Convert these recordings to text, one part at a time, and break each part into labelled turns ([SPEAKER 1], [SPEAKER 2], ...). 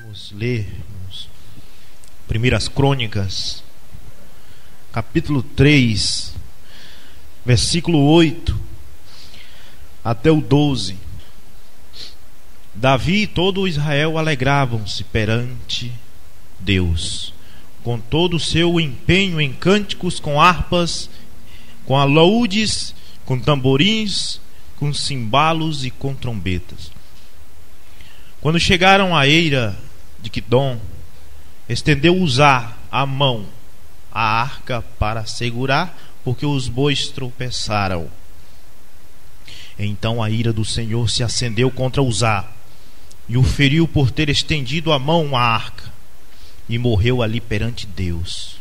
[SPEAKER 1] Vamos ler Primeiras Crônicas, capítulo 3, versículo 8 até o 12. Davi e todo Israel alegravam-se perante Deus, com todo o seu empenho em cânticos, com harpas, com alaúdes, com tamborins, com cimbalos e com trombetas. Quando chegaram à eira de Quidom, estendeu Uzá a mão à arca para segurar, porque os bois tropeçaram. Então a ira do Senhor se acendeu contra Uzá e o feriu por ter estendido a mão à arca, e morreu ali perante Deus.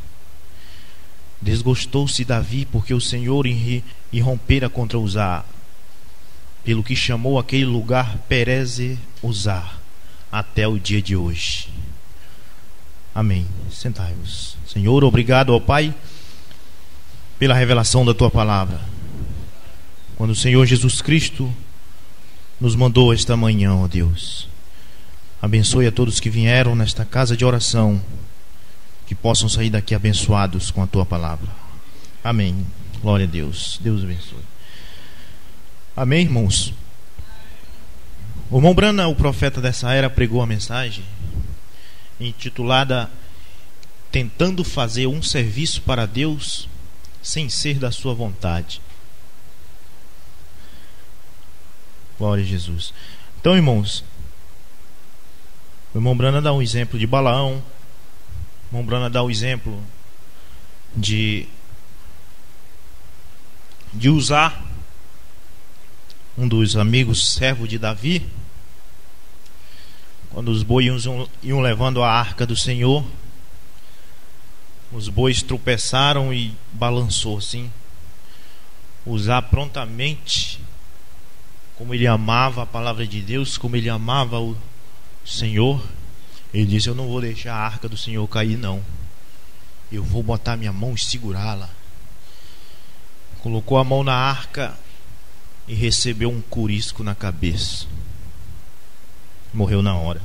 [SPEAKER 1] Desgostou-se Davi porque o Senhor irrompera contra Uzá, pelo que chamou aquele lugar Pereze Uzá até o dia de hoje. Amém. Sentai-vos. Senhor, obrigado ao Pai pela revelação da Tua palavra. Quando o Senhor Jesus Cristo nos mandou esta manhã, ó Deus, abençoe a todos que vieram nesta casa de oração, que possam sair daqui abençoados com a Tua palavra. Amém. Glória a Deus. Deus abençoe. Amém, irmãos. O irmão Brana, o profeta dessa era, pregou a mensagem intitulada Tentando fazer um serviço para Deus sem ser da sua vontade. Glória a Jesus. Então, irmãos, o irmão Brana dá um exemplo de Balaão. O irmão Brana dá o exemplo de Uzá, um dos amigos servo de Davi. Quando os bois iam levando a arca do Senhor, os bois tropeçaram e balançou assim. Uzá prontamente, como ele amava a palavra de Deus, como ele amava o Senhor, ele disse: eu não vou deixar a arca do Senhor cair, não. Eu vou botar minha mão e segurá-la. Colocou a mão na arca e recebeu um curisco na cabeça. Morreu na hora.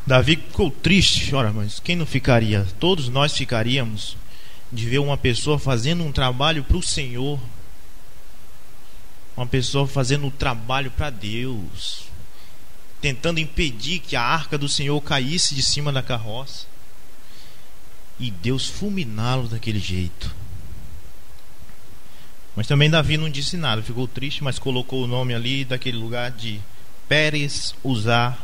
[SPEAKER 1] Davi ficou triste. Ora, mas quem não ficaria? Todos nós ficaríamos de ver uma pessoa fazendo um trabalho para o Senhor, uma pessoa fazendo um trabalho para Deus, tentando impedir que a arca do Senhor caísse de cima da carroça, e Deus fulminá-lo daquele jeito. Mas também Davi não disse nada, ficou triste, mas colocou o nome ali daquele lugar de Perez Uzá.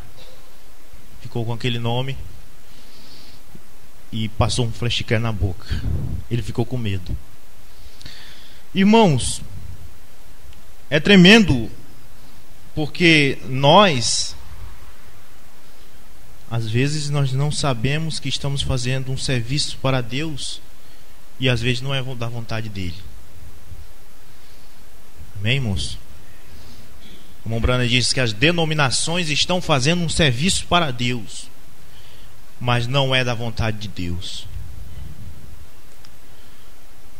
[SPEAKER 1] Ficou com aquele nome e passou um flashcare na boca. Ele ficou com medo. Irmãos, é tremendo, porque às vezes nós não sabemos que estamos fazendo um serviço para Deus, e às vezes não é da vontade dele. Amém, irmãos? O irmão Brana diz que as denominações estão fazendo um serviço para Deus, mas não é da vontade de Deus.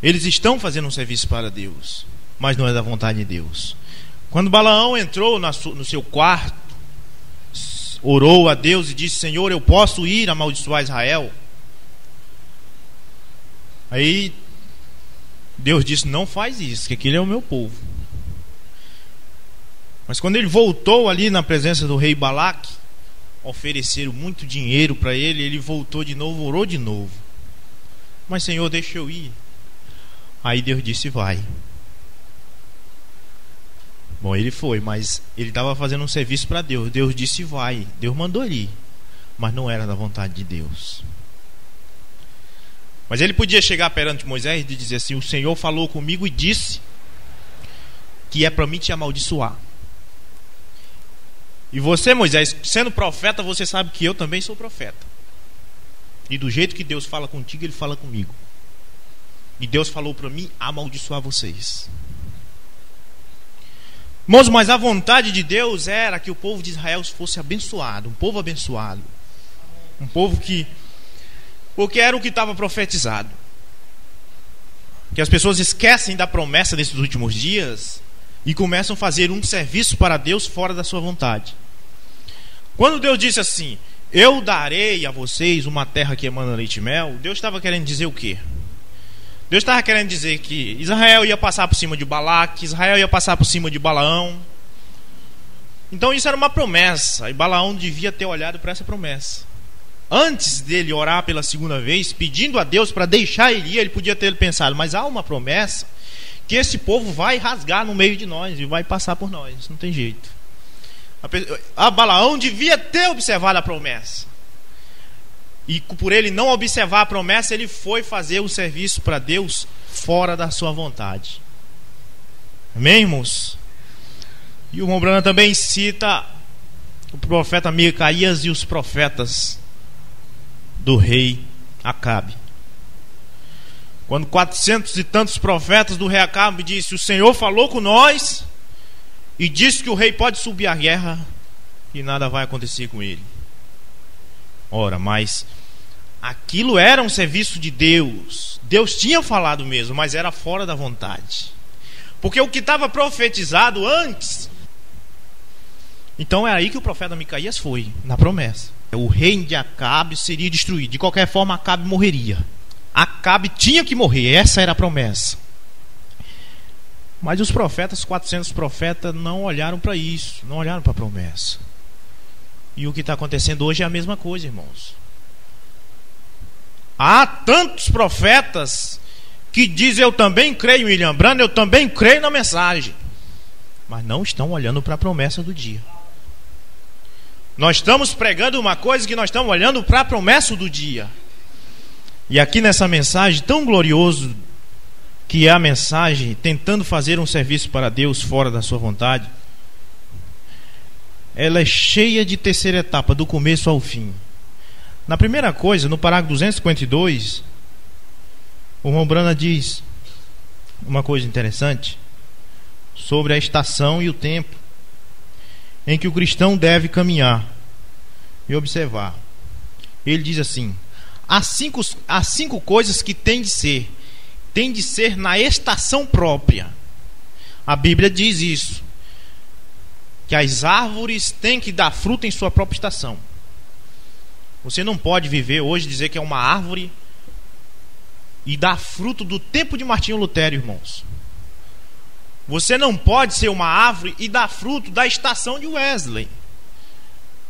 [SPEAKER 1] Eles estão fazendo um serviço para Deus, mas não é da vontade de Deus. Quando Balaão entrou no seu quarto, orou a Deus e disse: Senhor, eu posso ir amaldiçoar Israel? Aí Deus disse: não faz isso, que aquele é o meu povo. Mas quando ele voltou ali na presença do rei Balaque, ofereceram muito dinheiro para ele, ele voltou de novo, orou de novo: mas Senhor, deixa eu ir. Aí Deus disse: vai. Bom, ele foi, mas ele estava fazendo um serviço para Deus. Deus disse: vai. Deus mandou ele ir, mas não era da vontade de Deus. Mas ele podia chegar perante Moisés e dizer assim: o Senhor falou comigo e disse que é para mim te amaldiçoar. E você, Moisés, sendo profeta, você sabe que eu também sou profeta. E do jeito que Deus fala contigo, Ele fala comigo. E Deus falou para mim amaldiçoar vocês. Irmãos, mas a vontade de Deus era que o povo de Israel fosse abençoado. Um povo abençoado. Um povo que... porque era o que estava profetizado. Que as pessoas esquecem da promessa desses últimos dias e começam a fazer um serviço para Deus fora da sua vontade. Quando Deus disse assim: eu darei a vocês uma terra que emana leite e mel, Deus estava querendo dizer o quê? Deus estava querendo dizer que Israel ia passar por cima de Balaque, Israel ia passar por cima de Balaão. Então isso era uma promessa, e Balaão devia ter olhado para essa promessa. Antes dele orar pela segunda vez, pedindo a Deus para deixar ele ir, ele podia ter pensado: mas há uma promessa que esse povo vai rasgar no meio de nós e vai passar por nós, não tem jeito. A Balaão devia ter observado a promessa. E por ele não observar a promessa, ele foi fazer o serviço para Deus fora da sua vontade. Amém, irmãos? E o irmão Branham também cita o profeta Micaías e os profetas do rei Acabe. Quando 400 e tantos profetas do rei Acabe disse: o Senhor falou com nós e disse que o rei pode subir à guerra e nada vai acontecer com ele. Ora, mas aquilo era um serviço de Deus. Deus tinha falado mesmo, mas era fora da vontade. Porque o que estava profetizado antes. Então é aí que o profeta Micaías foi, na promessa. O reino de Acabe seria destruído. De qualquer forma, Acabe morreria. Acabe tinha que morrer, essa era a promessa. Mas os profetas, 400 profetas, não olharam para isso, não olharam para a promessa. E o que está acontecendo hoje é a mesma coisa, irmãos. Há tantos profetas que dizem: eu também creio em William Branham, eu também creio na mensagem, mas não estão olhando para a promessa do dia. Nós estamos pregando uma coisa que nós estamos olhando para a promessa do dia. E aqui nessa mensagem tão gloriosa, que é a mensagem tentando fazer um serviço para Deus fora da sua vontade, ela é cheia de terceira etapa, do começo ao fim. Na primeira coisa, no parágrafo 252, o irmão Branham diz uma coisa interessante sobre a estação e o tempo em que o cristão deve caminhar e observar. Ele diz assim: há cinco coisas que tem de ser na estação própria. A Bíblia diz isso, que as árvores têm que dar fruto em sua própria estação. Você não pode viver hoje dizer que é uma árvore e dar fruto do tempo de Martinho Lutero, irmãos. Você não pode ser uma árvore e dar fruto da estação de Wesley.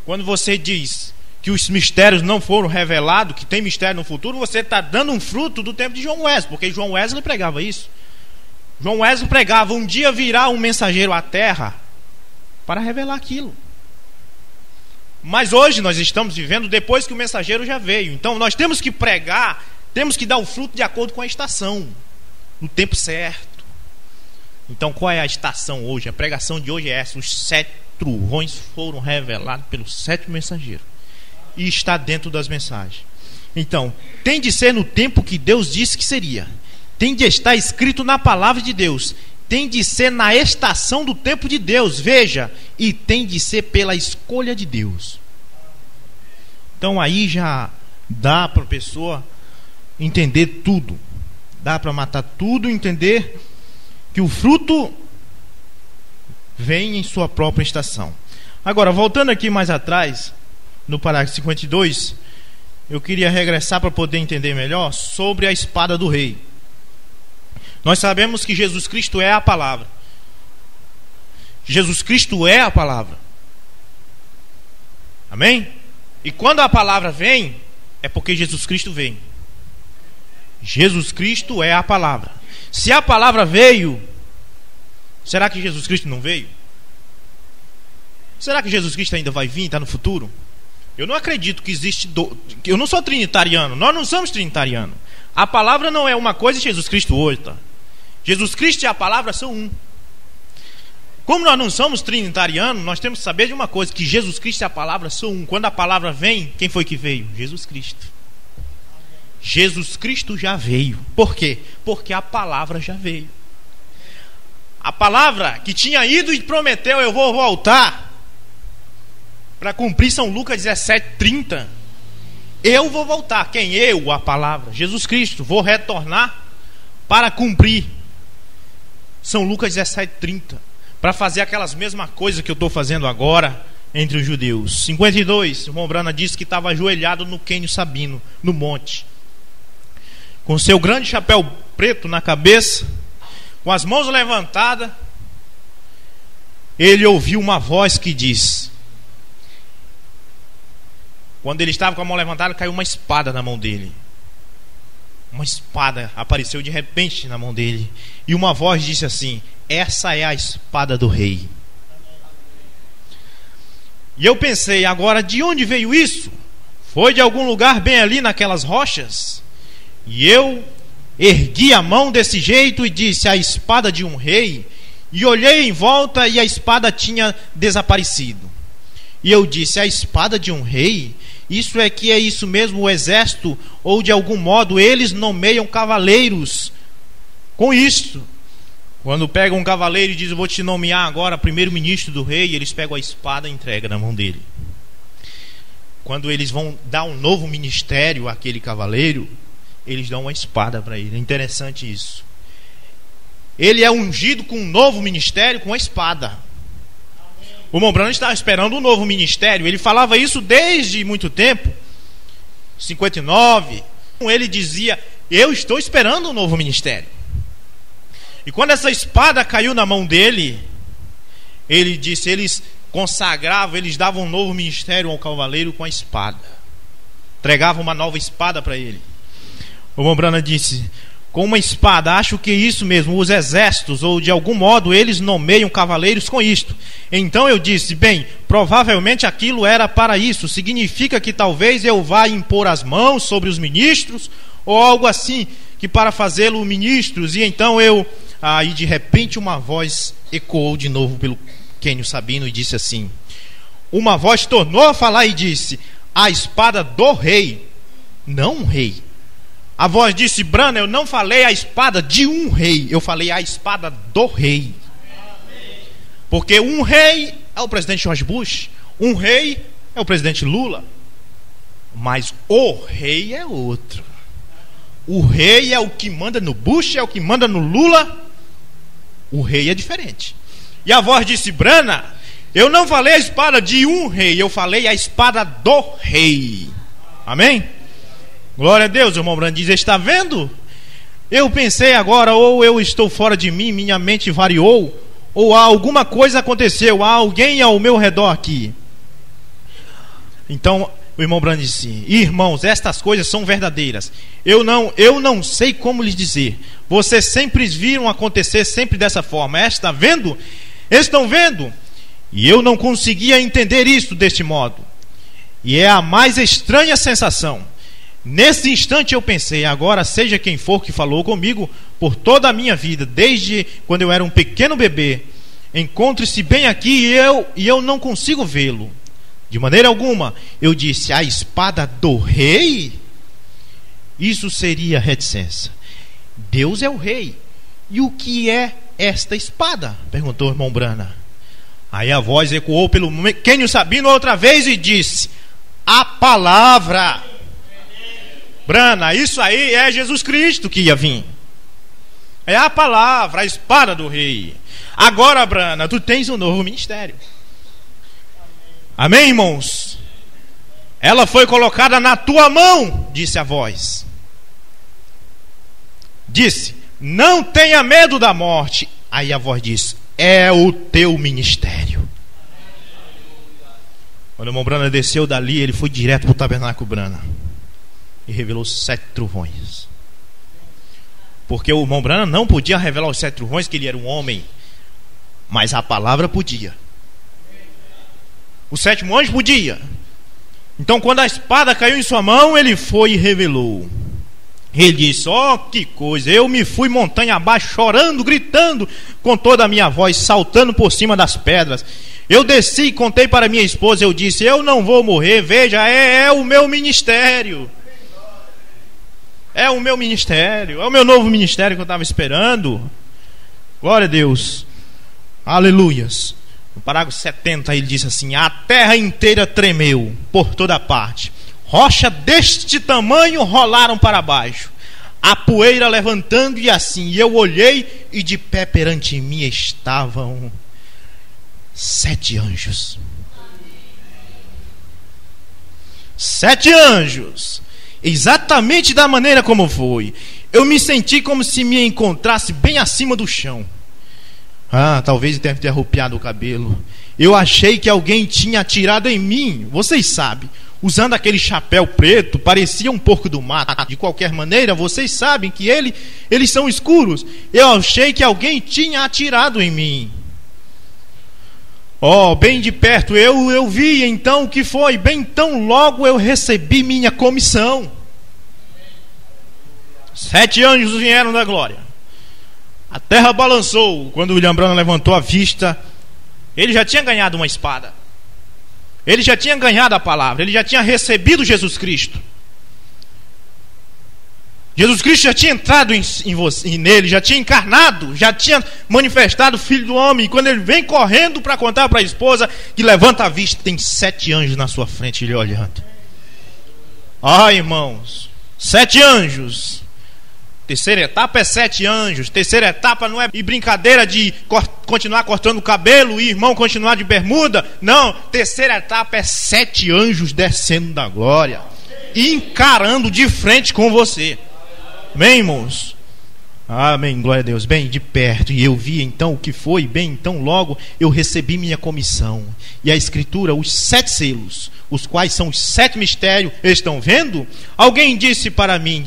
[SPEAKER 1] Quando você diz que os mistérios não foram revelados, que tem mistério no futuro, você está dando um fruto do tempo de John Wesley, porque John Wesley pregava isso. John Wesley pregava: um dia virá um mensageiro à terra para revelar aquilo. Mas hoje nós estamos vivendo depois que o mensageiro já veio. Então nós temos que pregar, temos que dar o fruto de acordo com a estação, no tempo certo. Então qual é a estação hoje? A pregação de hoje é essa: os 7 trovões foram revelados pelo 7º mensageiro, e está dentro das mensagens. Então tem de ser no tempo que Deus disse que seria, tem de estar escrito na palavra de Deus, tem de ser na estação do tempo de Deus, veja, e tem de ser pela escolha de Deus. Então aí já dá para a pessoa entender tudo, dá para matar tudo, entender que o fruto vem em sua própria estação. Agora, voltando aqui mais atrás, no parágrafo 52, eu queria regressar para poder entender melhor sobre a espada do rei. Nós sabemos que Jesus Cristo é a palavra. Jesus Cristo é a palavra. Amém? E quando a palavra vem, é porque Jesus Cristo vem. Jesus Cristo é a palavra. Se a palavra veio, será que Jesus Cristo não veio? Será que Jesus Cristo ainda vai vir, está no futuro? Eu não acredito que existe... Eu não sou trinitariano, nós não somos trinitarianos. A palavra não é uma coisa e Jesus Cristo outra. Jesus Cristo e a palavra são um. Como nós não somos trinitarianos, nós temos que saber de uma coisa, que Jesus Cristo e a palavra são um. Quando a palavra vem, quem foi que veio? Jesus Cristo. Jesus Cristo já veio. Por quê? Porque a palavra já veio. A palavra que tinha ido e prometeu: eu vou voltar para cumprir São Lucas 17:30. Eu vou voltar. Quem? Eu, a palavra, Jesus Cristo. Vou retornar para cumprir São Lucas 17:30, para fazer aquelas mesmas coisas que eu estou fazendo agora, entre os judeus. 52, o irmão Branham disse que estava ajoelhado no Quênio Sabino, no monte, com seu grande chapéu preto na cabeça, com as mãos levantadas. Ele ouviu uma voz que diz, quando ele estava com a mão levantada, caiu uma espada na mão dele. Uma espada apareceu de repente na mão dele, e uma voz disse assim: essa é a espada do rei. E eu pensei, agora de onde veio isso? Foi de algum lugar bem ali naquelas rochas? E eu ergui a mão desse jeito e disse: a espada de um rei. E olhei em volta e a espada tinha desaparecido. E eu disse: a espada de um rei? Isso é que é isso mesmo, o exército, ou de algum modo eles nomeiam cavaleiros com isto. Quando pegam um cavaleiro e dizem: eu vou te nomear agora primeiro-ministro do rei, eles pegam a espada e entregam na mão dele. Quando eles vão dar um novo ministério àquele cavaleiro, eles dão uma espada para ele. É interessante isso. Ele é ungido com um novo ministério com a espada. O irmão Branham estava esperando um novo ministério. Ele falava isso desde muito tempo. 59. Ele dizia: eu estou esperando um novo ministério. E quando essa espada caiu na mão dele, ele disse, eles consagravam, eles davam um novo ministério ao cavaleiro com a espada. Entregavam uma nova espada para ele. O irmão Branham disse: com uma espada, acho que isso mesmo, os exércitos, ou de algum modo eles nomeiam cavaleiros com isto. Então eu disse: bem, provavelmente aquilo era para isso. Significa que talvez eu vá impor as mãos sobre os ministros, ou algo assim, que para fazê-lo ministros. E então aí de repente uma voz ecoou de novo pelo Quênio Sabino e disse assim, uma voz tornou a falar e disse: a espada do rei, não um rei. A voz disse: Branham, eu não falei a espada de um rei, eu falei a espada do rei. Porque um rei é o presidente George Bush, um rei é o presidente Lula, mas o rei é outro. O rei é o que manda no Bush, é o que manda no Lula. O rei é diferente. E a voz disse: Branham, eu não falei a espada de um rei, eu falei a espada do rei. Amém? Glória a Deus. O irmão Branham diz: está vendo? Eu pensei agora, ou eu estou fora de mim, minha mente variou, ou alguma coisa aconteceu, há alguém ao meu redor aqui. Então o irmão Branham disse: irmãos, estas coisas são verdadeiras. Eu não sei como lhes dizer. Vocês sempre viram acontecer sempre dessa forma. Está vendo? Estão vendo? E eu não conseguia entender isso deste modo. E é a mais estranha sensação. Nesse instante eu pensei: agora seja quem for que falou comigo por toda a minha vida, desde quando eu era um pequeno bebê, encontre-se bem aqui e eu não consigo vê-lo de maneira alguma. Eu disse: a espada do rei? Isso seria reticência. Deus é o rei. E o que é esta espada? Perguntou o irmão Branham. Aí a voz ecoou pelo Quênio Sabino outra vez e disse: a palavra. Branham, isso aí é Jesus Cristo que ia vir. É a palavra, a espada do rei. Agora, Branham, tu tens um novo ministério. Amém, irmãos? Ela foi colocada na tua mão, disse a voz. Disse: não tenha medo da morte. Aí a voz disse: é o teu ministério. Quando o irmão Branham desceu dali, ele foi direto para o tabernáculo Branham e revelou 7 trovões. Porque o irmão Branham não podia revelar os 7 trovões, que ele era um homem, mas a palavra podia. O 7º anjo podia. Então quando a espada caiu em sua mão, ele foi e revelou. Ele disse: ó, que coisa, eu me fui montanha abaixo, chorando, gritando com toda a minha voz, saltando por cima das pedras. Eu desci e contei para minha esposa. Eu disse: eu não vou morrer, veja, é o meu ministério. É o meu ministério, é o meu novo ministério que eu estava esperando. Glória a Deus. Aleluias. No parágrafo 70 ele diz assim: a terra inteira tremeu por toda parte. Rocha deste tamanho rolaram para baixo, a poeira levantando, e assim eu olhei, e de pé perante mim estavam 7 anjos. 7 anjos, exatamente da maneira como foi. Eu me senti como se me encontrasse bem acima do chão. Talvez deve ter arrupiado o cabelo. Eu achei que alguém tinha atirado em mim. Vocês sabem, usando aquele chapéu preto, parecia um porco do mato. De qualquer maneira, vocês sabem que eles são escuros. Eu achei que alguém tinha atirado em mim. Bem de perto eu vi então o que foi. Bem então logo eu recebi minha comissão. 7 anjos vieram da glória. A terra balançou. Quando William Branham levantou a vista, ele já tinha ganhado uma espada. Ele já tinha ganhado a palavra. Ele já tinha recebido Jesus Cristo. Jesus Cristo já tinha entrado nele, já tinha encarnado, já tinha manifestado o Filho do Homem. E quando ele vem correndo para contar para a esposa, que levanta a vista, tem 7 anjos na sua frente, ele olhando. Irmãos, 7 anjos. Terceira etapa é 7 anjos. Terceira etapa não é brincadeira de continuar cortando o cabelo e irmão continuar de bermuda. Não, terceira etapa é 7 anjos descendo da glória e encarando de frente com você. Amém, irmãos? Amém, glória a Deus. Bem de perto, e eu vi então o que foi. Bem então logo eu recebi minha comissão. E a escritura, os 7 selos, os quais são os 7 mistérios, estão vendo? Alguém disse para mim,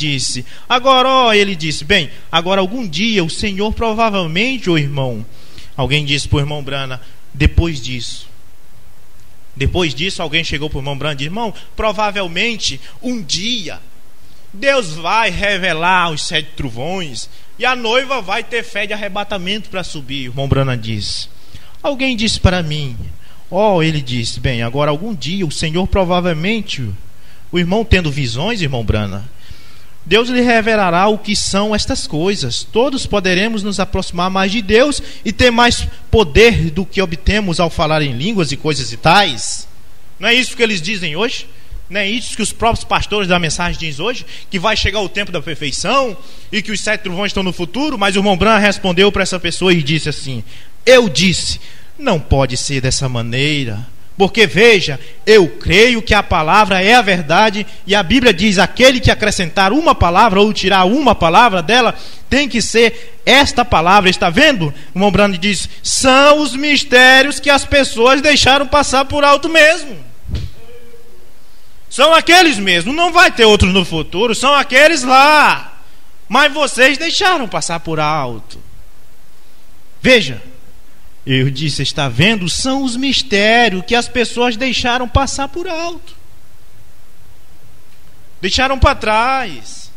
[SPEAKER 1] agora, ele disse, bem, agora algum dia o Senhor provavelmente, irmão, alguém disse para o irmão Branham, depois disso, alguém chegou para o irmão Branham e disse, irmão, provavelmente um dia Deus vai revelar os 7 trovões e a noiva vai ter fé de arrebatamento para subir. O irmão Branham disse. Alguém disse para mim, ele disse, bem, agora algum dia o Senhor provavelmente, o irmão tendo visões, irmão Branham, Deus lhe revelará o que são estas coisas. Todos poderemos nos aproximar mais de Deus e ter mais poder do que obtemos ao falar em línguas e coisas e tais. Não é isso que eles dizem hoje? Não é isso que os próprios pastores da mensagem dizem hoje? Que vai chegar o tempo da perfeição e que os 7 trovões estão no futuro? Mas o irmão Branham respondeu para essa pessoa e disse assim, eu disse, não pode ser dessa maneira, porque veja, eu creio que a palavra é a verdade e a Bíblia diz, aquele que acrescentar uma palavra ou tirar uma palavra dela, tem que ser esta palavra. Está vendo? O irmão Branham diz, são os mistérios que as pessoas deixaram passar por alto mesmo. São aqueles mesmos, não vai ter outros no futuro, são aqueles lá. Mas vocês deixaram passar por alto. Veja, eu disse, está vendo? São os mistérios que as pessoas deixaram passar por alto. Deixaram para trás.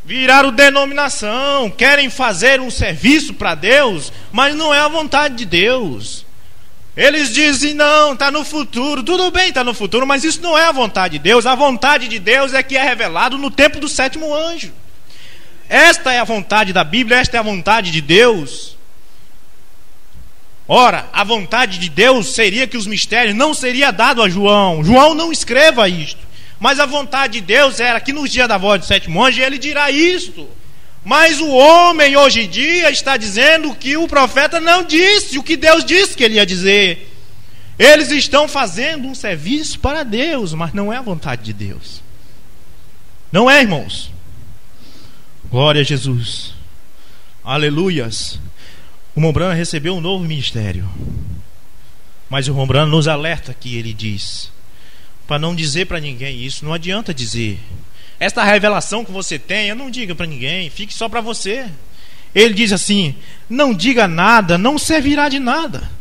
[SPEAKER 1] Viraram denominação, querem fazer um serviço para Deus, mas não é a vontade de Deus. Eles dizem, não, está no futuro. Tudo bem, está no futuro, mas isso não é a vontade de Deus. A vontade de Deus é que é revelado no tempo do 7º anjo. Esta é a vontade da Bíblia, esta é a vontade de Deus. Ora, a vontade de Deus seria que os mistérios não seria dado a João. João não escreva isto. Mas a vontade de Deus era que nos dias da voz do 7º anjo ele dirá isto. Mas o homem hoje em dia está dizendo que o profeta não disse o que Deus disse que ele ia dizer. Eles estão fazendo um serviço para Deus, mas não é a vontade de Deus. Não é, irmãos? Glória a Jesus. Aleluias. O irmão Branham recebeu um novo ministério. Mas o irmão Branham nos alerta que ele diz, para não dizer para ninguém isso, não adianta dizer. Esta revelação que você tem, não diga para ninguém, fique só para você. Ele diz assim, não diga nada, não servirá de nada.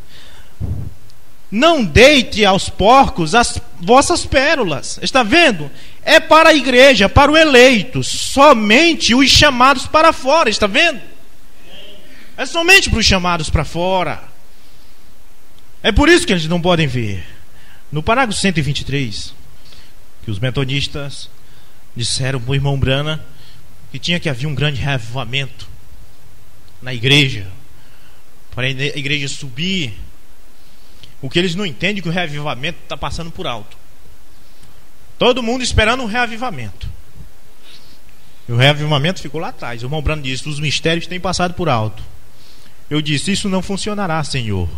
[SPEAKER 1] Não deite aos porcos as vossas pérolas. Está vendo? É para a igreja, para o eleito, somente os chamados para fora. Está vendo? É somente para os chamados para fora. É por isso que eles não podem ver. No parágrafo 123, que os metodistas disseram para o irmão Branham que tinha que haver um grande reavivamento na igreja, para a igreja subir. O que eles não entendem é que o reavivamento está passando por alto. Todo mundo esperando um reavivamento. E o reavivamento ficou lá atrás. O irmão Branham disse, os mistérios têm passado por alto. Eu disse, isso não funcionará, Senhor.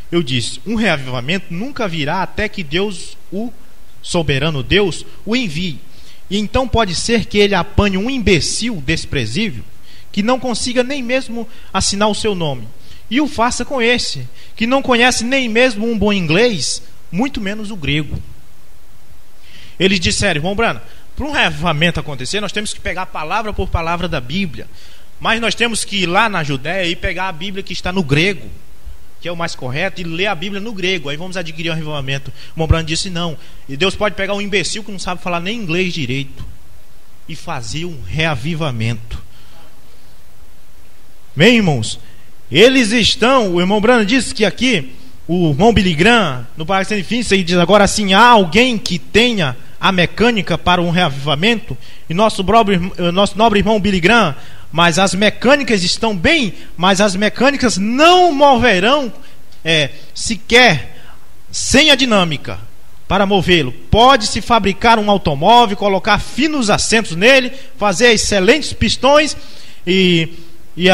[SPEAKER 1] Eu disse, um reavivamento nunca virá até que Deus o soberano Deus o envie. E então pode ser que ele apanhe um imbecil desprezível, que não consiga nem mesmo assinar o seu nome, e o faça com esse, que não conhece nem mesmo um bom inglês, muito menos o grego. Eles disseram: irmão Brana, para um reavivamento acontecer, nós temos que pegar palavra por palavra da Bíblia, mas nós temos que ir lá na Judéia e pegar a Bíblia que está no grego, que é o mais correto, e ler a Bíblia no grego, aí vamos adquirir um avivamento. O irmão Brana disse: não, e Deus pode pegar um imbecil que não sabe falar nem inglês direito e fazer um reavivamento. Bem, irmãos, eles estão, o irmão Brana disse que aqui, o irmão Billy Graham, no Palácio Sem Fim, ele diz agora assim: há alguém que tenha a mecânica para um reavivamento? E nosso nobre irmão Billy Graham: mas as mecânicas estão bem, mas as mecânicas não moverão sequer sem a dinâmica para movê-lo. Pode-se fabricar um automóvel, colocar finos assentos nele, fazer excelentes pistões e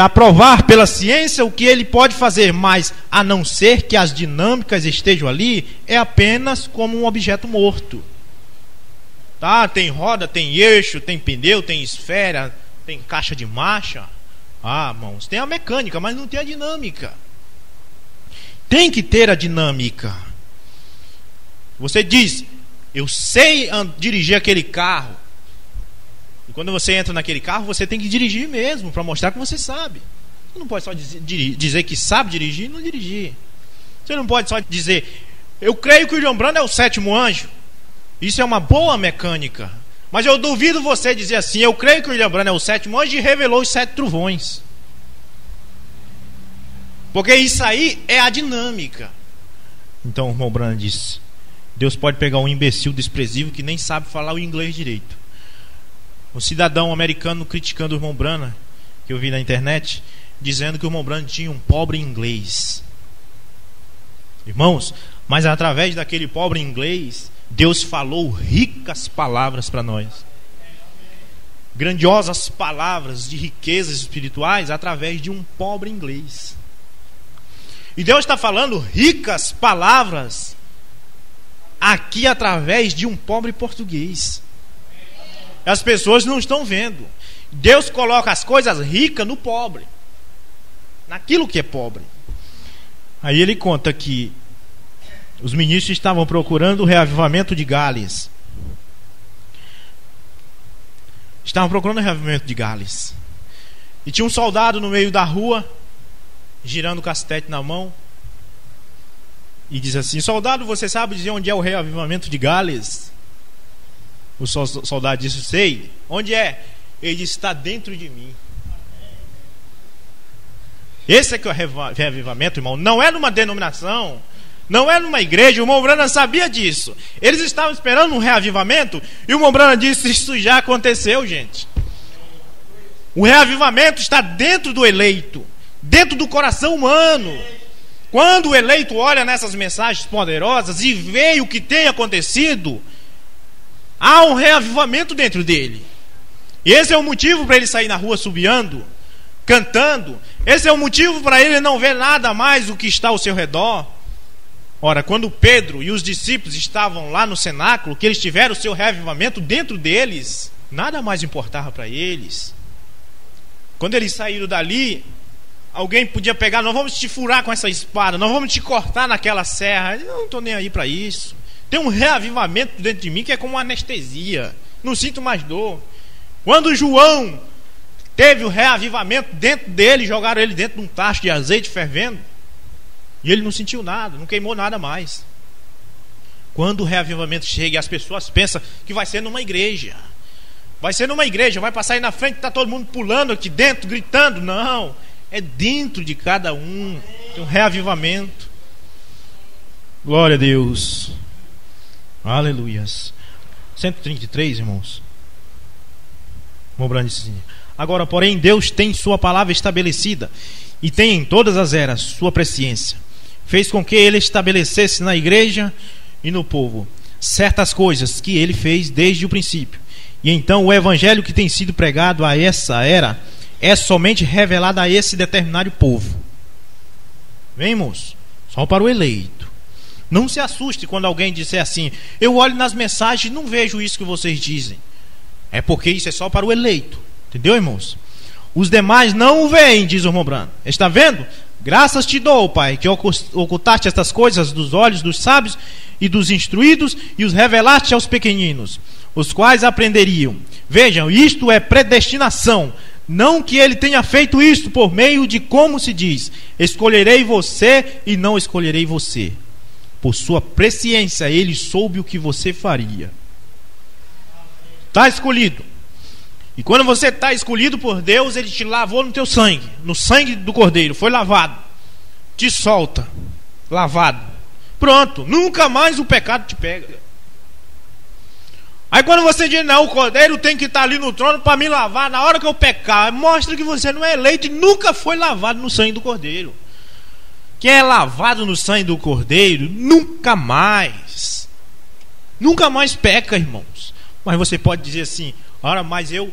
[SPEAKER 1] aprovar pela ciência o que ele pode fazer, mas a não ser que as dinâmicas estejam ali, é apenas como um objeto morto. Tá? Tem roda, tem eixo, tem pneu, tem esfera, tem caixa de marcha. Irmãos, tem a mecânica, mas não tem a dinâmica. Tem que ter a dinâmica. Você diz: eu sei dirigir aquele carro. E quando você entra naquele carro, você tem que dirigir mesmo, para mostrar que você sabe. Você não pode só dizer que sabe dirigir e não dirigir. Você não pode só dizer: eu creio que o William Branham é o sétimo anjo. Isso é uma boa mecânica. Mas eu duvido você dizer assim: eu creio que o William Branham é o sétimo anjo e revelou os 7 trovões. Porque isso aí é a dinâmica. Então o irmão Branham disse: Deus pode pegar um imbecil desprezível que nem sabe falar o inglês direito. Um cidadão americano criticando o irmão Branham, que eu vi na internet, dizendo que o irmão Branham tinha um pobre inglês. Irmãos, mas através daquele pobre inglês, Deus falou ricas palavras para nós, grandiosas palavras de riquezas espirituais através de um pobre inglês. E Deus está falando ricas palavras aqui através de um pobre português. As pessoas não estão vendo. Deus coloca as coisas ricas no pobre, naquilo que é pobre. Aí ele conta que os ministros estavam procurando o reavivamento de Gales. Estavam procurando o reavivamento de Gales. E tinha um soldado no meio da rua, girando o castete na mão, e diz assim: soldado, você sabe dizer onde é o reavivamento de Gales? O soldado disse: sei. Onde é? Ele disse: está dentro de mim. Esse é que é o reavivamento, irmão. Não é numa denominação, não é numa igreja. O irmão Branham sabia disso. Eles estavam esperando um reavivamento, e o irmão Branham disse: isso já aconteceu, gente. O reavivamento está dentro do eleito, dentro do coração humano. Quando o eleito olha nessas mensagens poderosas e vê o que tem acontecido, há um reavivamento dentro dele. E esse é o motivo para ele sair na rua subiando, cantando. Esse é o motivo para ele não ver nada mais do que está ao seu redor. Ora, quando Pedro e os discípulos estavam lá no cenáculo, que eles tiveram o seu reavivamento dentro deles, nada mais importava para eles. Quando eles saíram dali, alguém podia pegar: nós vamos te furar com essa espada, nós vamos te cortar naquela serra. Eu não estou nem aí para isso. Tem um reavivamento dentro de mim que é como uma anestesia. Não sinto mais dor. Quando João teve o reavivamento dentro dele, jogaram ele dentro de um tacho de azeite fervendo, e ele não sentiu nada, não queimou nada mais. Quando o reavivamento chega e as pessoas pensam que vai ser numa igreja, vai ser numa igreja, vai passar aí na frente, está todo mundo pulando aqui dentro, gritando. Não, é dentro de cada um. Tem um reavivamento. Glória a Deus. Aleluias. 133, irmãos. O irmão disse assim: agora, porém, Deus tem sua palavra estabelecida, e tem em todas as eras sua presciência. Fez com que ele estabelecesse na igreja e no povo certas coisas que ele fez desde o princípio. E então o evangelho que tem sido pregado a essa era é somente revelado a esse determinado povo. Vem, irmãos, só para o eleito. Não se assuste quando alguém disser assim: eu olho nas mensagens e não vejo isso que vocês dizem. É porque isso é só para o eleito. Entendeu, irmãos? Os demais não o veem, diz o irmão Brano. Está vendo? Graças te dou, Pai, que ocultaste estas coisas dos olhos dos sábios e dos instruídos e os revelaste aos pequeninos, os quais aprenderiam. Vejam, isto é predestinação. Não que ele tenha feito isto por meio de, como se diz, escolherei você e não escolherei você. Por sua presciência ele soube o que você faria. Está escolhido. E quando você está escolhido por Deus, ele te lavou no teu sangue, no sangue do Cordeiro, foi lavado, te solta, lavado, pronto, nunca mais o pecado te pega. Aí quando você diz: não, o Cordeiro tem que estar ali no trono para me lavar na hora que eu pecar, mostra que você não é eleito e nunca foi lavado no sangue do Cordeiro. Quem é lavado no sangue do Cordeiro nunca mais peca, irmãos. Mas você pode dizer assim: ora, mas eu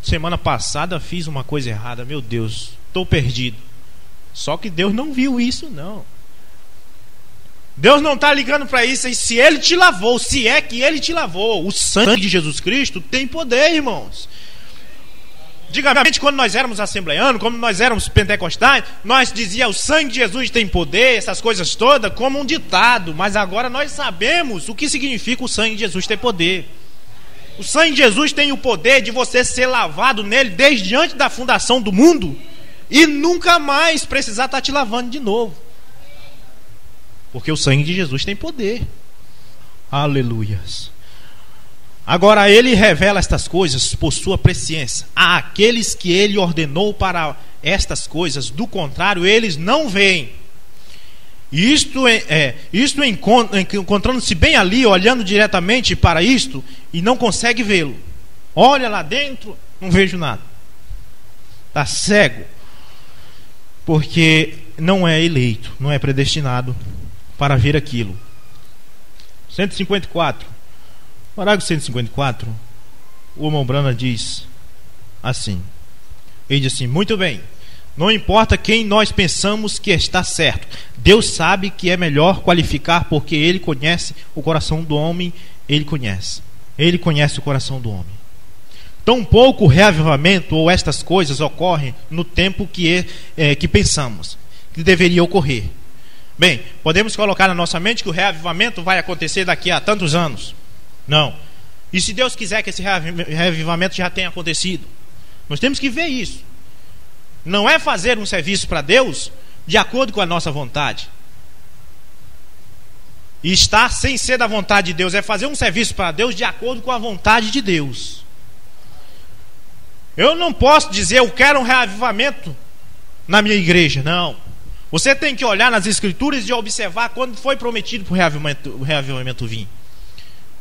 [SPEAKER 1] semana passada fiz uma coisa errada, meu Deus, estou perdido. Só que Deus não viu isso, não. Deus não está ligando para isso. E se ele te lavou, se é que ele te lavou, o sangue de Jesus Cristo tem poder, irmãos. Antigamente, quando nós éramos assembleianos, quando nós éramos pentecostais, nós dizíamos: o sangue de Jesus tem poder, essas coisas todas, como um ditado. Mas agora nós sabemos o que significa o sangue de Jesus ter poder. O sangue de Jesus tem o poder de você ser lavado nele desde antes da fundação do mundo e nunca mais precisar estar te lavando de novo. Porque o sangue de Jesus tem poder. Aleluias. Agora ele revela estas coisas por sua presciência àqueles que ele ordenou para estas coisas, do contrário eles não veem. Isto encontrando-se bem ali, olhando diretamente para isto, e não consegue vê-lo. Olha lá dentro, não vejo nada. Está cego, porque não é eleito, não é predestinado para ver aquilo. 154, parágrafo 154, o irmão Brana diz assim: ele diz assim: muito bem, não importa quem nós pensamos que está certo, Deus sabe que é melhor qualificar, porque Ele conhece o coração do homem. Ele conhece o coração do homem. Tampouco o reavivamento ou estas coisas ocorrem no tempo que pensamos que deveria ocorrer. Bem, podemos colocar na nossa mente que o reavivamento vai acontecer daqui a tantos anos. Não. E se Deus quiser que esse reavivamento já tenha acontecido? Nós temos que ver isso. Não é fazer um serviço para Deus de acordo com a nossa vontade. E estar sem ser da vontade de Deus é fazer um serviço para Deus de acordo com a vontade de Deus. Eu não posso dizer: eu quero um reavivamento na minha igreja. Não. Você tem que olhar nas escrituras e observar quando foi prometido para o reavivamento vir.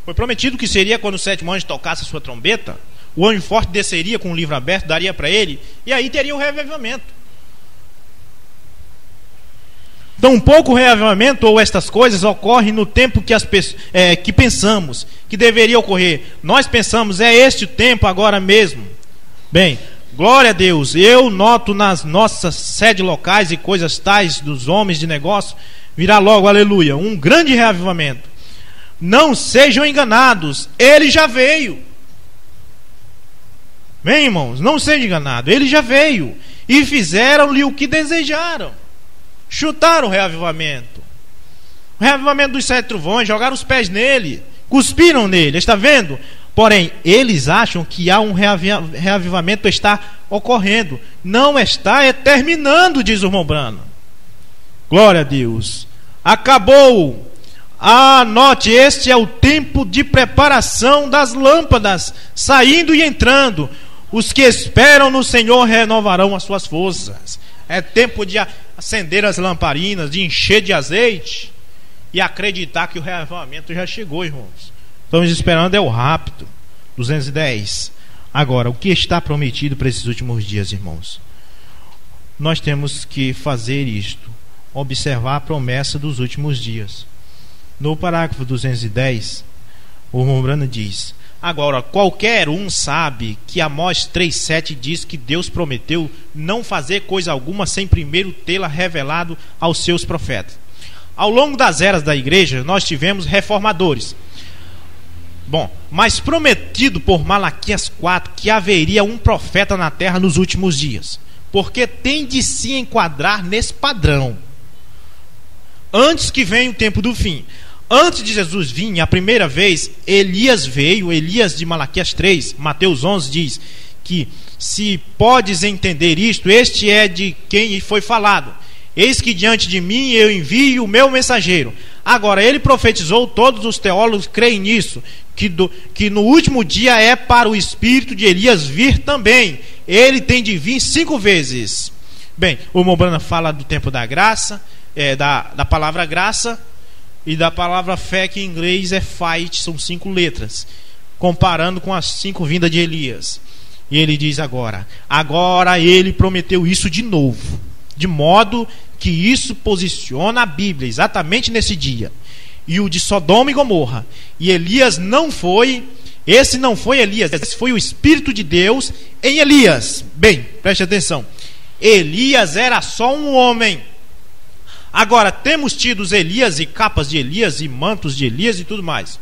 [SPEAKER 1] Foi prometido que seria quando o sétimo anjo tocasse a sua trombeta, o anjo forte desceria com o livro aberto, daria para ele, e aí teria o reavivamento. Tampouco o reavivamento ou estas coisas ocorrem no tempo que pensamos que deveria ocorrer. Nós pensamos: é este o tempo agora mesmo. Bem, glória a Deus, eu noto nas nossas sedes locais e coisas tais dos homens de negócio, virá logo, aleluia, um grande reavivamento. Não sejam enganados, ele já veio. Bem, irmãos, não sejam enganados, ele já veio. E fizeram-lhe o que desejaram. Chutaram o reavivamento. O reavivamento dos 7 trovões, jogaram os pés nele, cuspiram nele, está vendo? Porém, eles acham que há um reavivamento está ocorrendo. Não está, é terminando, diz o irmão Brano. Glória a Deus. Acabou. Anote, este é o tempo de preparação das lâmpadas, saindo e entrando. Os que esperam no Senhor renovarão as suas forças. É tempo de acender as lamparinas, de encher de azeite e acreditar que o reavivamento já chegou, irmãos. Estamos esperando o rapto. 210. Agora, o que está prometido para esses últimos dias, irmãos? Nós temos que fazer isto, observar a promessa dos últimos dias. No parágrafo 210, o irmão Brana diz: agora, qualquer um sabe que Amós 3,7 diz que Deus prometeu não fazer coisa alguma sem primeiro tê-la revelado aos seus profetas. ao longo das eras da igreja, nós tivemos reformadores. Bom, mas prometido por Malaquias 4 que haveria um profeta na terra nos últimos dias, porque tem de se enquadrar nesse padrão. Antes que venha o tempo do fim. Antes de Jesus vir, a primeira vez, Elias veio. Elias de Malaquias 3, Mateus 11 diz que se podes entender isto, este é de quem foi falado. Eis que diante de mim eu envio o meu mensageiro. Agora, ele profetizou, todos os teólogos creem nisso, que no último dia é para o espírito de Elias vir também. Ele tem de vir 5 vezes. Bem, o Mombrana fala do tempo da graça, da palavra graça e da palavra fé, que em inglês é fight, são 5 letras, comparando com as 5 vindas de Elias. E ele diz agora ele prometeu isso de novo, de modo que isso posiciona a Bíblia exatamente nesse dia. E o de Sodoma e Gomorra. E Elias não foi, esse não foi Elias, esse foi o Espírito de Deus em Elias. Bem, preste atenção, Elias era só um homem. Agora, temos tido Elias e capas de Elias e mantos de Elias e tudo mais,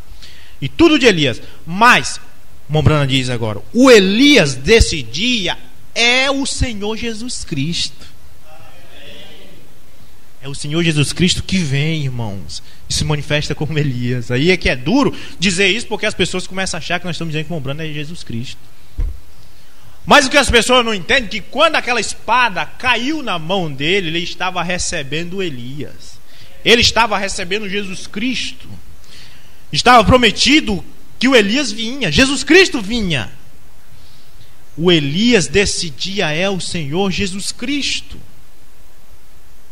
[SPEAKER 1] e tudo de Elias. Mas Mombrana diz agora, o Elias desse dia é o Senhor Jesus Cristo. É o Senhor Jesus Cristo que vem, irmãos, e se manifesta como Elias. Aí é que é duro dizer isso, porque as pessoas começam a achar que nós estamos dizendo que Mombrana é Jesus Cristo. Mas o que as pessoas não entendem é que quando aquela espada caiu na mão dele, ele estava recebendo Elias. Ele estava recebendo Jesus Cristo. Estava prometido que o Elias vinha, Jesus Cristo vinha. O Elias desse dia é o Senhor Jesus Cristo.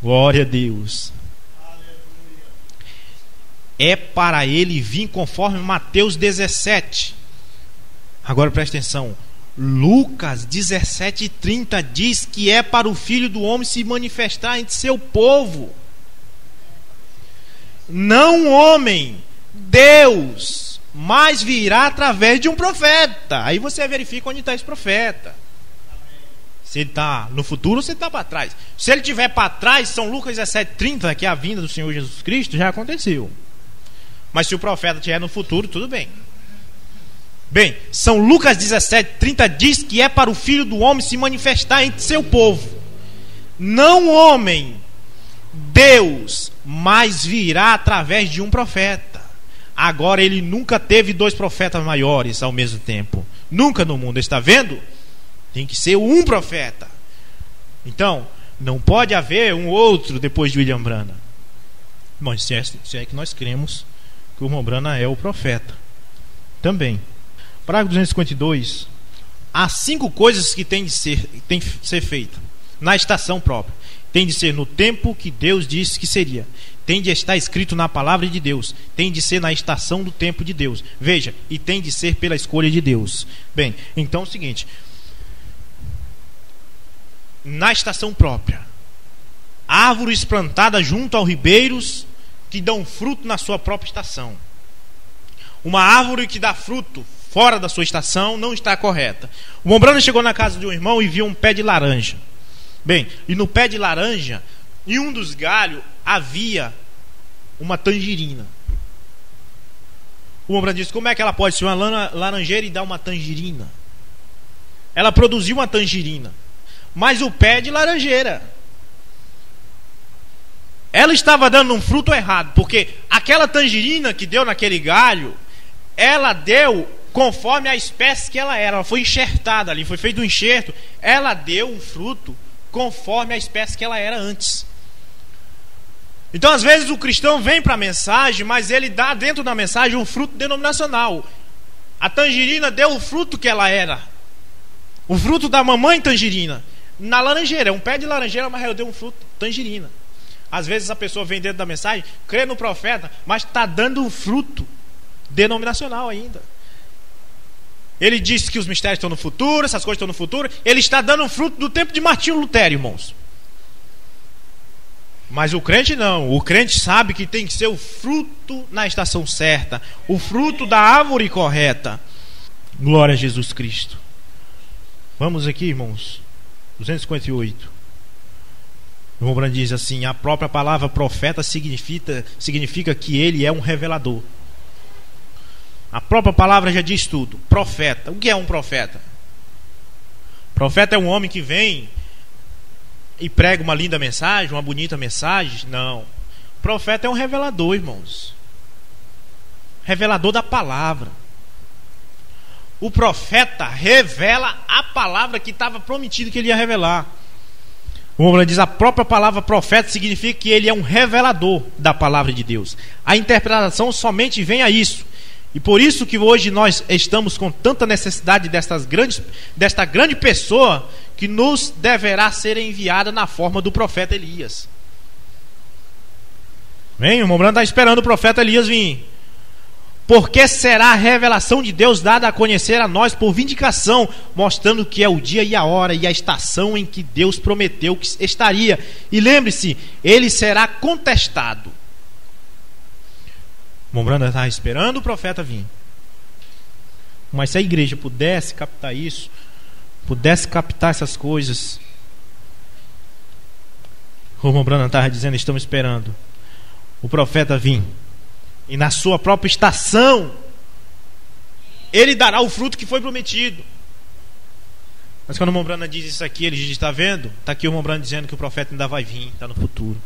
[SPEAKER 1] Glória a Deus. É para ele vir conforme Mateus 17. Agora presta atenção, Lucas 17:30 diz que é para o Filho do Homem se manifestar entre seu povo. Não homem, Deus, mas virá através de um profeta. Aí você verifica onde está esse profeta. Se ele está no futuro ou se ele está para trás. Se ele estiver para trás, São Lucas 17:30, que é a vinda do Senhor Jesus Cristo, já aconteceu. Mas se o profeta estiver no futuro, tudo bem. Bem, São Lucas 17:30 diz que é para o Filho do Homem se manifestar entre seu povo. Não homem, Deus, mas virá através de um profeta. Agora, ele nunca teve 2 profetas maiores ao mesmo tempo. Nunca no mundo, está vendo? Tem que ser um profeta. Então, não pode haver um outro depois de William Branham. Bom, se é que nós cremos que o Mombrana é o profeta também. Parágrafo 252. Há 5 coisas que tem de ser feita na estação própria. Tem de ser no tempo que Deus disse que seria. Tem de estar escrito na palavra de Deus. Tem de ser na estação do tempo de Deus. Veja, e tem de ser pela escolha de Deus. Bem, então é o seguinte: na estação própria, árvores plantadas junto aos ribeiros que dão fruto na sua própria estação. Uma árvore que dá fruto fora da sua estação não está correta. O Mombrana chegou na casa de um irmão e viu um pé de laranja. Bem, e no pé de laranja, em um dos galhos, havia uma tangerina. O Mombrana disse: como é que ela pode ser uma laranjeira e dar uma tangerina? Ela produziu uma tangerina, mas o pé é de laranjeira. Ela estava dando um fruto errado, porque aquela tangerina que deu naquele galho, ela deu conforme a espécie que ela era. Ela foi enxertada ali, foi feito um enxerto. Ela deu um fruto conforme a espécie que ela era antes. Então, às vezes, o cristão vem para a mensagem, mas ele dá dentro da mensagem um fruto denominacional. A tangerina deu o fruto que ela era, o fruto da mamãe tangerina. Na laranjeira, é um pé de laranjeira, mas eu dei um fruto tangerina. Às vezes a pessoa vem dentro da mensagem, crê no profeta, mas está dando um fruto denominacional ainda. Ele disse que os mistérios estão no futuro, essas coisas estão no futuro. Ele está dando um fruto do tempo de Martinho Lutero, irmãos. Mas o crente não. O crente sabe que tem que ser o fruto na estação certa, o fruto da árvore correta. Glória a Jesus Cristo. Vamos aqui, irmãos. 258. O irmão Branham diz assim: a própria palavra profeta significa que ele é um revelador. A própria palavra já diz tudo. Profeta. O que é um profeta? Profeta é um homem que vem e prega uma linda mensagem, uma bonita mensagem? Não. Profeta é um revelador, irmãos. Revelador da palavra. O profeta revela a palavra que estava prometido que ele ia revelar. O irmão diz: a própria palavra profeta significa que ele é um revelador da palavra de Deus. A interpretação somente vem a isso. E por isso que hoje nós estamos com tanta necessidade desta grande pessoa que nos deverá ser enviada na forma do profeta Elias. Bem, o irmão Branham está esperando o profeta Elias vir. Porque será a revelação de Deus dada a conhecer a nós por vindicação, mostrando que é o dia e a hora e a estação em que Deus prometeu que estaria. E lembre-se, ele será contestado. O irmão Branham está esperando o profeta vir. Mas se a igreja pudesse captar isso, pudesse captar essas coisas, o irmão Branham estava dizendo: estamos esperando o profeta vir. E na sua própria estação ele dará o fruto que foi prometido. Mas quando o irmão Branham diz isso aqui, ele diz: está vendo? Está aqui o irmão Branham dizendo que o profeta ainda vai vir, está no futuro.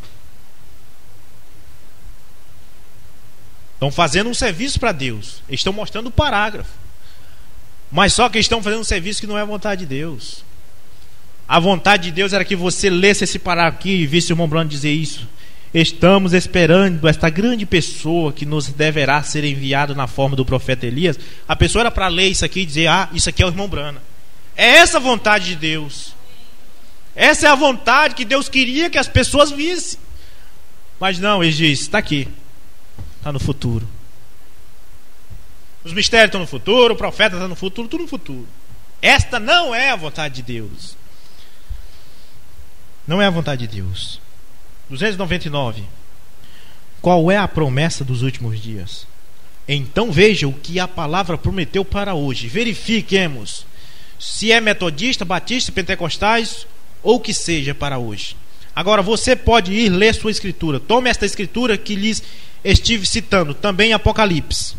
[SPEAKER 1] Estão fazendo um serviço para Deus. Eles estão mostrando o parágrafo. Mas só que eles estão fazendo um serviço que não é a vontade de Deus. A vontade de Deus era que você lesse esse parágrafo aqui e visse o irmão Branham dizer isso: estamos esperando esta grande pessoa que nos deverá ser enviado na forma do profeta Elias. A pessoa era para ler isso aqui e dizer: ah, isso aqui é o irmão Branham. É essa a vontade de Deus. Essa é a vontade que Deus queria que as pessoas vissem. Mas não, ele diz: está aqui, está no futuro. Os mistérios estão no futuro, o profeta está no futuro, tudo no futuro. Esta não é a vontade de Deus. Não é a vontade de Deus. 299. Qual é a promessa dos últimos dias? Então veja o que a palavra prometeu para hoje. Verifiquemos se é metodista, batista, pentecostais ou que seja para hoje. Agora você pode ir ler sua escritura. Tome esta escritura que lhes estive citando, também em Apocalipse.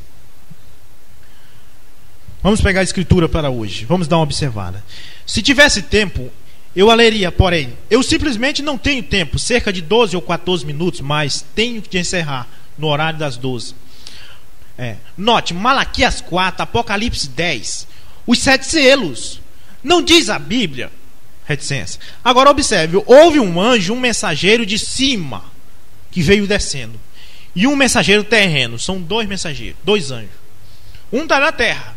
[SPEAKER 1] Vamos pegar a escritura para hoje. Vamos dar uma observada. Se tivesse tempo, eu a leria, porém eu simplesmente não tenho tempo. Cerca de 12 ou 14 minutos, mas tenho que encerrar no horário das 12. Note, Malaquias 4, Apocalipse 10, os 7 selos. Não diz a Bíblia reticência. Agora observe, houve um anjo, um mensageiro de cima que veio descendo, e um mensageiro terreno. São 2 mensageiros, 2 anjos. Um está na terra,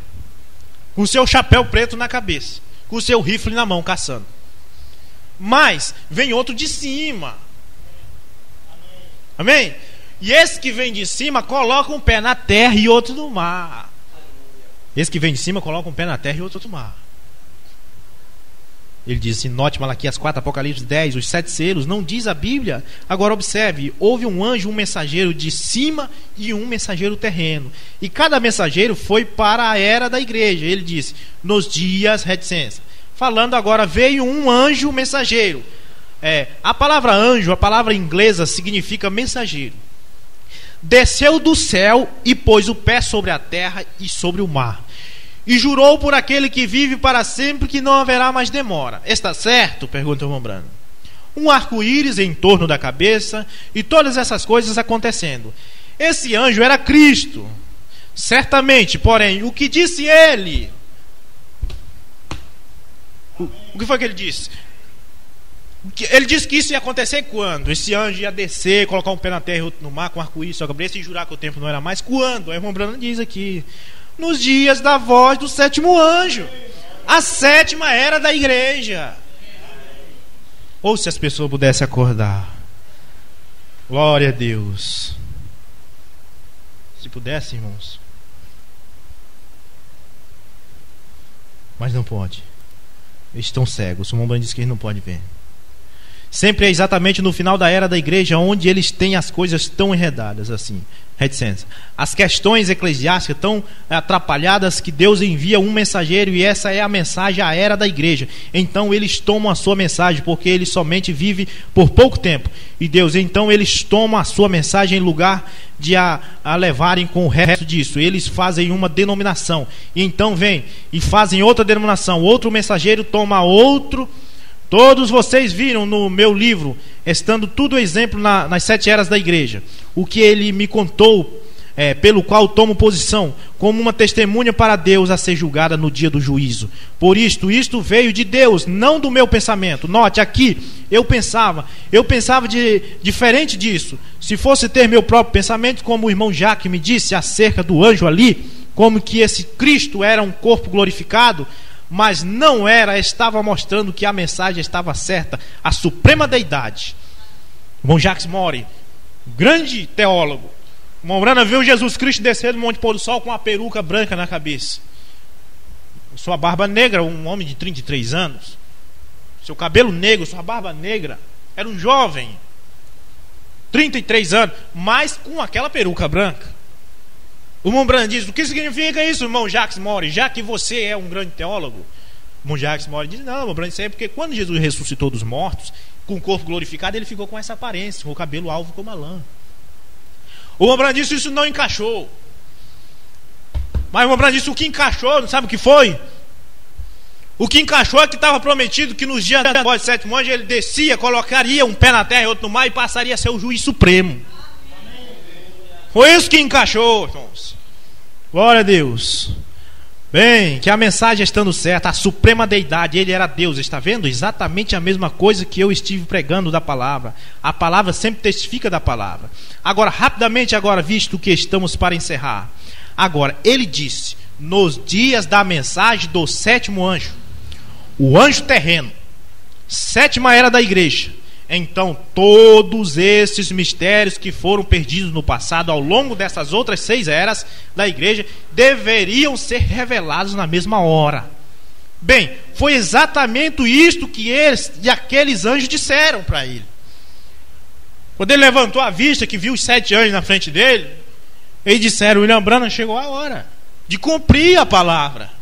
[SPEAKER 1] com o seu chapéu preto na cabeça, com o seu rifle na mão, caçando. Mas vem outro de cima. Amém? E esse que vem de cima coloca um pé na terra e outro no mar. Esse que vem de cima coloca um pé na terra e outro no mar. Ele diz assim, note Malaquias 4, Apocalipse 10, os 7 selos. Não diz a Bíblia? Agora observe, houve um anjo, um mensageiro de cima e um mensageiro terreno. E cada mensageiro foi para a era da igreja. Ele disse, nos dias reticência. Falando agora, veio um anjo mensageiro. A palavra anjo, a palavra inglesa, significa mensageiro. Desceu do céu e pôs o pé sobre a terra e sobre o mar. E jurou por aquele que vive para sempre que não haverá mais demora. Está certo? Pergunta o irmão Branham. Um arco-íris em torno da cabeça e todas essas coisas acontecendo. Esse anjo era Cristo. Certamente, porém, o que disse ele? O que foi que ele disse? Ele disse que isso ia acontecer quando? Esse anjo ia descer, colocar um pé na terra e outro no mar, com arco-íris sobre a cabeça e jurar que o tempo não era mais. Quando? Aí o irmão Branham diz aqui, nos dias da voz do 7º anjo, a 7ª era da igreja. Ou se as pessoas pudessem acordar, glória a Deus. Se pudessem, irmãos. Mas não pode. Eles estão cegos. O irmão Branham diz que eles não podem ver. Sempre é exatamente no final da era da igreja onde eles têm as coisas tão enredadas assim, reticência. As questões eclesiásticas tão atrapalhadas que Deus envia um mensageiro e essa é a mensagem, a era da igreja. Então eles tomam a sua mensagem porque ele somente vive por pouco tempo. E Deus, então eles tomam a sua mensagem em lugar de a levarem com o resto disso. Eles fazem uma denominação. E então vem e fazem outra denominação. Outro mensageiro toma outro. Todos vocês viram no meu livro, estando tudo exemplo nas 7 eras da igreja, o que ele me contou, pelo qual tomo posição, como uma testemunha para Deus a ser julgada no dia do juízo. Por isto veio de Deus, não do meu pensamento. Note aqui, eu pensava diferente disso. Se fosse ter meu próprio pensamento, como o irmão Jacques me disse acerca do anjo ali, como que esse Cristo era um corpo glorificado, mas não era, estava mostrando que a mensagem estava certa, a suprema deidade. O irmão Jacques Mori, grande teólogo, o irmão Brana viu Jesus Cristo descer do Monte Pôr do Sol com uma peruca branca na cabeça, sua barba negra, um homem de 33 anos, seu cabelo negro, sua barba negra, era um jovem, 33 anos, mas com aquela peruca branca. O irmão Brana diz: o que significa isso, irmão Jacques Mori? Já que você é um grande teólogo. O irmão Jacques Mori diz: não, irmão Brana, isso é porque quando Jesus ressuscitou dos mortos, com o corpo glorificado, ele ficou com essa aparência, com o cabelo alvo como a lã. O irmão Brana disse: isso não encaixou. Mas o irmão Brana disse: o que encaixou, sabe o que foi? O que encaixou é que estava prometido que nos dias da voz do sétimo anjo ele descia, colocaria um pé na terra e outro no mar e passaria a ser o juiz supremo. Foi isso que encaixou, irmãos. Glória a Deus. Bem, que a mensagem estando certa, a suprema deidade, ele era Deus, está vendo? Exatamente a mesma coisa que eu estive pregando da palavra. A palavra sempre testifica da palavra. Agora, rapidamente, visto que estamos para encerrar. Agora, ele disse, nos dias da mensagem do sétimo anjo, o anjo terreno, 7ª era da igreja. Então todos esses mistérios que foram perdidos no passado ao longo dessas outras 6 eras da igreja deveriam ser revelados na mesma hora. Bem, foi exatamente isto que eles e aqueles anjos disseram para ele. Quando ele levantou a vista, que viu os 7 anjos na frente dele, eles disseram: William Branham, chegou a hora de cumprir a palavra.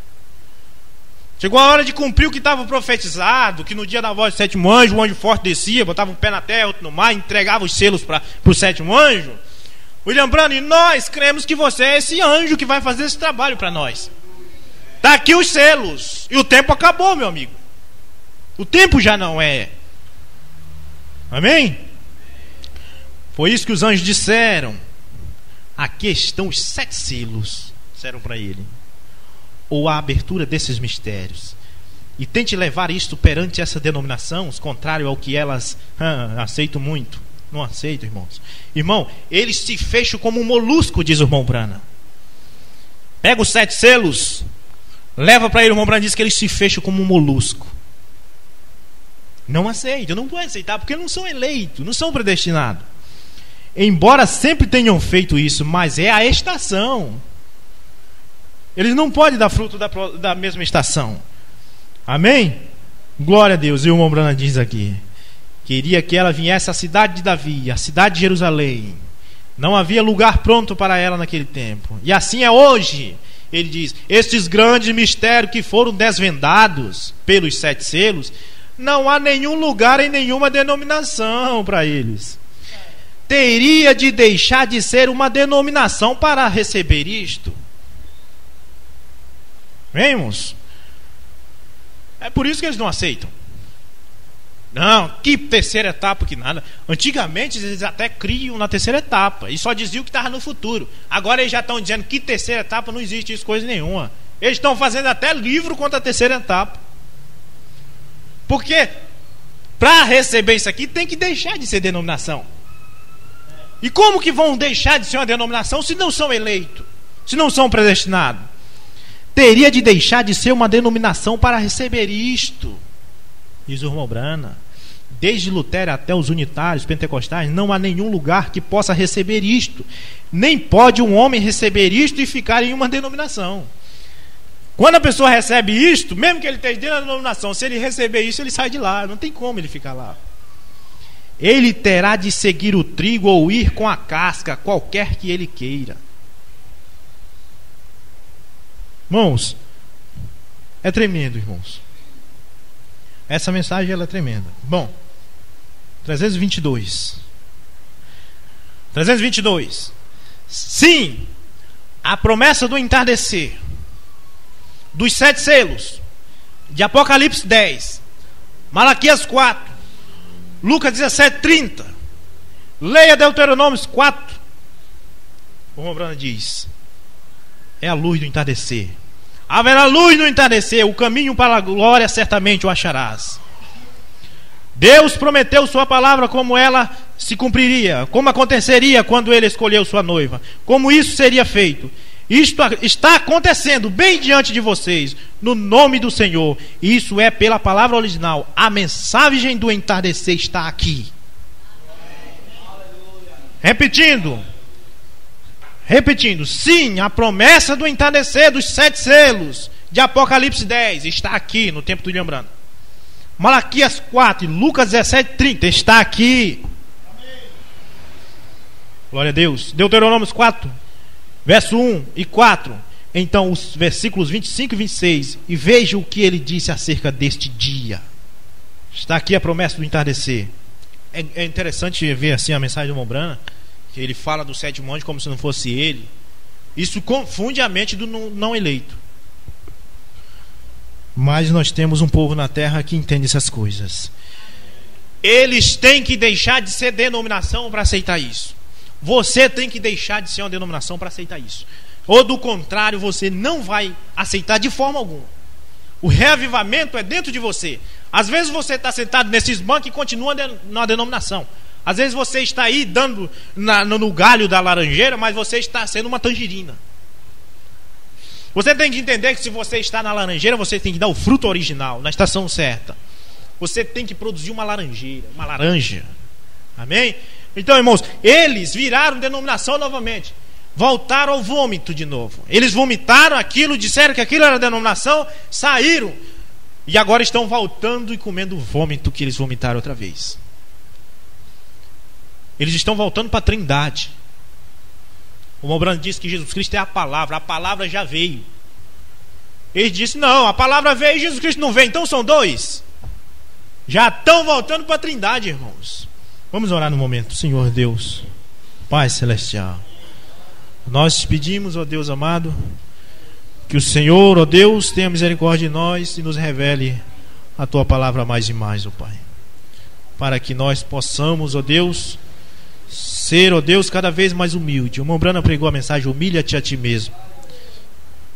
[SPEAKER 1] Chegou a hora de cumprir o que estava profetizado, que no dia da voz do sétimo anjo, o anjo forte descia, botava um pé na terra, outro no mar, entregava os selos para o sétimo anjo. William Branham, e nós cremos que você é esse anjo que vai fazer esse trabalho para nós. Está aqui os selos. E o tempo acabou, meu amigo. O tempo já não é. Amém? Foi isso que os anjos disseram. Aqui estão os 7 selos, disseram para ele, ou a abertura desses mistérios. E tente levar isto perante essa denominação, contrário ao que elas aceitam muito. Não aceitam, irmãos. Irmão, eles se fecham como um molusco, diz o irmão Brana. Pega os 7 selos, leva para ele, o irmão Brana diz que eles se fecham como um molusco. Não aceitam, não pode aceitar, porque não são eleitos, não são predestinados. Embora sempre tenham feito isso, mas é a estação. Eles não podem dar fruto da mesma estação. Amém? Glória a Deus. E o irmão Brana diz aqui: queria que ela viesse à cidade de Davi, à cidade de Jerusalém. Não havia lugar pronto para ela naquele tempo. E assim é hoje. Ele diz: estes grandes mistérios que foram desvendados pelos 7 selos, não há nenhum lugar em nenhuma denominação para eles. Teria de deixar de ser uma denominação para receber isto. Vemos? É por isso que eles não aceitam. Não, que terceira etapa, que nada. Antigamente eles até criam na terceira etapa e só diziam que estava no futuro. Agora eles já estão dizendo que terceira etapa não existe isso, coisa nenhuma. Eles estão fazendo até livro contra a terceira etapa. Porque para receber isso aqui tem que deixar de ser denominação. E como que vão deixar de ser uma denominação se não são eleitos, se não são predestinados? Teria de deixar de ser uma denominação para receber isto, diz o irmão Brana. Desde Lutero até os unitários, pentecostais, não há nenhum lugar que possa receber isto. Nem pode um homem receber isto e ficar em uma denominação. Quando a pessoa recebe isto, mesmo que ele esteja dentro da denominação, se ele receber isso, ele sai de lá. Não tem como ele ficar lá. ele terá de seguir o trigo ou ir com a casca, qualquer que ele queira. Irmãos, é tremendo, irmãos. Essa mensagem ela é tremenda. Bom, 322. Sim, a promessa do entardecer, dos 7 selos, de Apocalipse 10, Malaquias 4, Lucas 17:30. Leia Deuteronômio 4. O Rombrana diz: é a luz do entardecer. Haverá luz no entardecer, o caminho para a glória certamente o acharás. Deus prometeu sua palavra, como ela se cumpriria, como aconteceria quando ele escolheu sua noiva, como isso seria feito. Isto está acontecendo bem diante de vocês, no nome do Senhor. Isso é pela palavra original. A mensagem do entardecer está aqui. Repetindo, sim, a promessa do entardecer dos 7 selos de Apocalipse 10 está aqui no tempo do William Branham. Malaquias 4 e Lucas 17:30 está aqui. Glória a Deus. Deuteronômio 4, verso 1 e 4. Então os versículos 25 e 26. E veja o que ele disse acerca deste dia. Está aqui a promessa do entardecer. É interessante ver assim a mensagem do Mombrana, que ele fala do 7º anjo como se não fosse ele. Isso confunde a mente do não eleito. Mas nós temos um povo na terra que entende essas coisas. Eles têm que deixar de ser denominação para aceitar isso. Você tem que deixar de ser uma denominação para aceitar isso. Ou do contrário, você não vai aceitar de forma alguma. O reavivamento é dentro de você. Às vezes você está sentado nesses bancos e continua na denominação. Às vezes você está aí dando no galho da laranjeira, mas você está sendo uma tangerina. Você tem que entender que se você está na laranjeira, você tem que dar o fruto original, na estação certa. Você tem que produzir uma laranjeira, uma laranja. Amém? Então, irmãos, eles viraram denominação novamente. Voltaram ao vômito de novo. Eles vomitaram aquilo, disseram que aquilo era denominação, saíram. E agora estão voltando e comendo o vômito que eles vomitaram outra vez. Eles estão voltando para a Trindade. O Mombrana disse que Jesus Cristo é a palavra já veio. Ele disse: não, a palavra veio e Jesus Cristo não veio, então são 2. Já estão voltando para a Trindade, irmãos. Vamos orar no momento. Senhor Deus, Pai Celestial, nós te pedimos, ó Deus amado, que o Senhor, ó Deus, tenha misericórdia de nós e nos revele a tua palavra mais e mais, ó Pai, para que nós possamos, ó Deus, ser, ó Deus, cada vez mais humilde. O Mombrana pregou a mensagem: humilha-te a ti mesmo,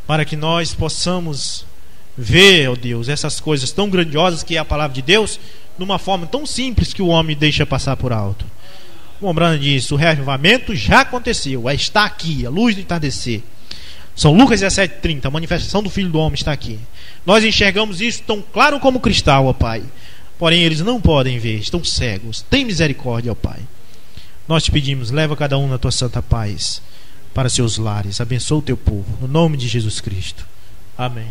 [SPEAKER 1] para que nós possamos ver, ó Deus, essas coisas tão grandiosas que é a palavra de Deus, numa forma tão simples que o homem deixa passar por alto. O Mombrana disse: o reavivamento já aconteceu, está aqui, a luz do entardecer. São Lucas 17:30, a manifestação do Filho do Homem está aqui. Nós enxergamos isso tão claro como cristal, ó Pai, porém eles não podem ver, estão cegos. Tem misericórdia, ó Pai. Nós te pedimos, leva cada um na tua santa paz para seus lares, abençoa o teu povo, no nome de Jesus Cristo. Amém.